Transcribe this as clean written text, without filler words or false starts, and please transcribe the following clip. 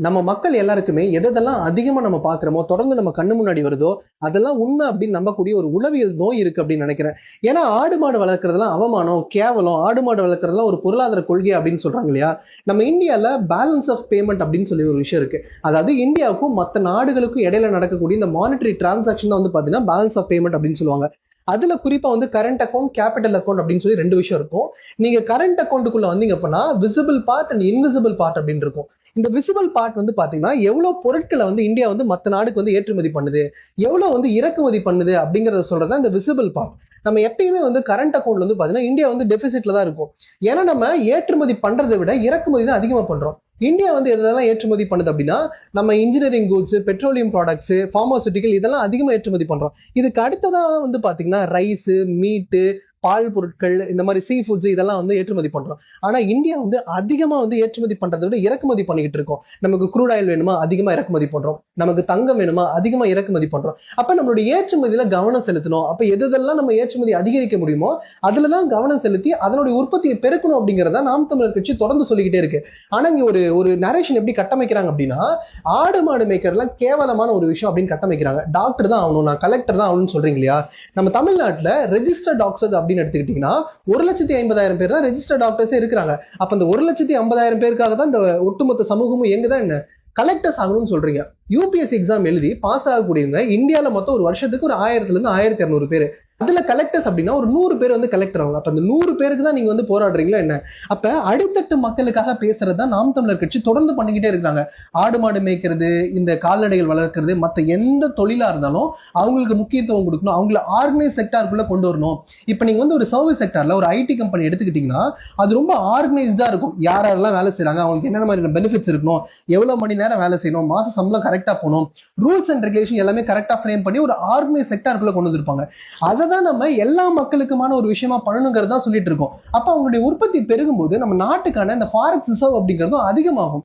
நம்ம மக்கள் எல்லாருக்குமே எதெல்லாம் அதிகமா நம்ம பாக்குறோமோ தொடர்ந்து நம்ம கண்ணு முன்னாடி வருதோ அதெல்லாம் உண்மை அப்படின்னு நம்பக்கூடிய ஒரு உளவியல் நோய் இருக்கு அப்படின்னு நினைக்கிறேன். ஏன்னா ஆடு மாடு வளர்க்கறதுலாம் அவமானம், கேவலம், ஆடு மாடு வளர்க்கறதுலாம் ஒரு பொருளாதார கொள்கை அப்படின்னு சொல்றாங்க இல்லையா? நம்ம இந்தியால பேலன்ஸ் ஆஃப் பேமெண்ட் அப்படின்னு சொல்லி ஒரு விஷயம் இருக்கு. அதாவது இந்தியாவுக்கும் மற்ற நாடுகளுக்கும் இடையில நடக்கக்கூடிய இந்த மானிட்டரி டிரான்சாக்ஷன் தான் வந்து பாத்தீங்கன்னா பேலன்ஸ் ஆஃப் பேமெண்ட் அப்படின்னு சொல்லுவாங்க. அதுல குறிப்பா வந்து கரண்ட் அக்கௌண்ட், கேபிட்டல் அக்கௌண்ட் அப்படின்னு சொல்லி ரெண்டு விஷயம் இருக்கும். நீங்க கரண்ட் அக்கௌண்ட்டுக்குள்ள வந்தீங்க அப்படின்னா visible part and invisible part அப்படின்னு இருக்கும். இந்த விசிபிள் பார்ட் வந்து பாத்தீங்கன்னா எவ்வளவு பொருட்களை வந்து இந்தியா வந்து மத்த நாடுக்கு வந்து ஏற்றுமதி பண்ணுது, எவ்வளவு வந்து இறக்குமதி பண்ணுது அப்படிங்கறத சொல்றதா இந்த விசிபிள் பார்ட். நம்ம எப்பயுமே வந்து கரண்ட் அக்கௌண்ட்ல வந்து பாத்தீங்கன்னா இந்தியா வந்து டெபிசிட்ல தான் இருக்கும். ஏன்னா நம்ம ஏற்றுமதி பண்றதை விட இறக்குமதி தான் அதிகமா பண்றோம். இந்தியா வந்து எதெல்லாம் ஏற்றுமதி பண்ணுது அப்படின்னா நம்ம engineering goods, petroleum products, pharmaceutical இதெல்லாம் அதிகமா ஏற்றுமதி பண்றோம். இதுக்கு அடுத்ததான் வந்து பாத்தீங்கன்னா ரைஸ், மீட்டு, பால் பொருட்கள், இந்த மாதிரி சீ ஃபுட்ஸ் இதெல்லாம் வந்து ஏற்றுமதி பண்றோம். ஆனா இந்தியா வந்து அதிகமா வந்து ஏற்றுமதி பண்றதை விட இறக்குமதி பண்ணிக்கிட்டு இருக்கோம். நமக்கு க்ரூட் ஆயில் வேணுமா அதிகமா இறக்குமதி பண்றோம், நமக்கு தங்கம் வேணுமா அதிகமா இறக்குமதி பண்றோம். அப்ப நம்மளுடைய ஏற்றுமதியில கவனம் செலுத்தணும். அப்ப எதெல்லாம் நம்ம ஏற்றுமதி அதிகரிக்க முடியுமோ அதுலதான் கவனம் செலுத்தி அதனுடைய உற்பத்தியை பெருக்கணும் அப்படிங்கறத நாம் தமிழர் கட்சி தொடர்ந்து சொல்லிக்கிட்டே இருக்கு. ஆனா இங்க ஒரு நரேஷன் எப்படி கட்டமைக்கிறாங்க அப்படின்னா ஆடு மாடு மேய்க்கிறதுலாம் கேவலமான ஒரு விஷயம் அப்படின்னு கட்டமைக்கிறாங்க. டாக்டர் தான் ஆகணும், நான் கலெக்டர் தான் ஆகணும்னு சொல்றீங்க இல்லையா? நம்ம தமிழ்நாட்டுல ரெஜிஸ்டர்ட் டாக்டர் அப்படின்னு எடுத்துக்கிட்டீங்கன்னா 1,50,000 பேர் தான் ரெஜிஸ்டர்ட் டாக்டர்ஸே இருக்கிறாங்க. அப்ப இந்த 1,50,000 பேருக்காக தான் இந்த ஒட்டுமொத்த சமூகமும் எங்கதான் என்ன கலெக்டர்ஸ் ஆகணும்னு சொல்றீங்க. யூபிஎஸ்சி எக்ஸாம் எழுதி பாஸ் ஆகக்கூடியவங்க இந்தியால மொத்தம் ஒரு வருஷத்துக்கு ஒரு 1000 இருந்து 1200 பேர். அதுல கலெக்டர்ஸ் அப்படின்னா ஒரு 100 பேர் வந்து கலெக்டர் ஆகும். அப்ப அந்த 100 பேருக்கு தான் நீங்க வந்து போராடுறீங்களா என்ன? அப்ப அடித்தட்டு மக்களுக்காக பேசுறதுதான் நாம் தமிழர் கட்சி தொடர்ந்து பண்ணிக்கிட்டே இருக்காங்க. ஆடு மாடு மேய்க்கிறது, இந்த கால்நடைகள் வளர்க்கிறது, மத்த எந்த தொழிலா இருந்தாலும் அவங்களுக்கு முக்கியத்துவம் கொடுக்கணும், அவங்களை ஆர்கனைஸ் செக்டாருக்குள்ள கொண்டு வரணும். இப்ப நீங்க வந்து ஒரு சர்வீஸ் செக்டார்ல ஒரு ஐடி கம்பெனி எடுத்துக்கிட்டீங்கன்னா அது ரொம்ப ஆர்கனைஸ்டா இருக்கும். யாரெல்லாம் வேலை செய்யறாங்க, அவங்களுக்கு என்னென்ன மாதிரி பெனிஃபிட்ஸ் இருக்கணும், எவ்வளவு மணி நேரம் வேலை செய்யணும், மாச சம்பளம் கரெக்டா போகணும், ரூல்ஸ் அண்ட் ரெகுலேஷன் எல்லாமே கரெக்டா ஃப்ரேம் பண்ணி ஒரு ஆர்கனைஸ் செக்டாருக்குள்ள கொண்டு வந்திருப்பாங்க. அதை தான் நம்ம எல்லா மக்களுக்குமான ஒரு விஷயமா பண்ணணுங்கிறதா சொல்லிட்டு இருக்கோம். அப்ப அவங்களுடைய உற்பத்தி பெருகும்போது நம்ம நாட்டுக்கான இந்த ஃபாரெக்ஸ் ரிசர்வ் அப்படிங்கிறதும் அதிகமாகும்.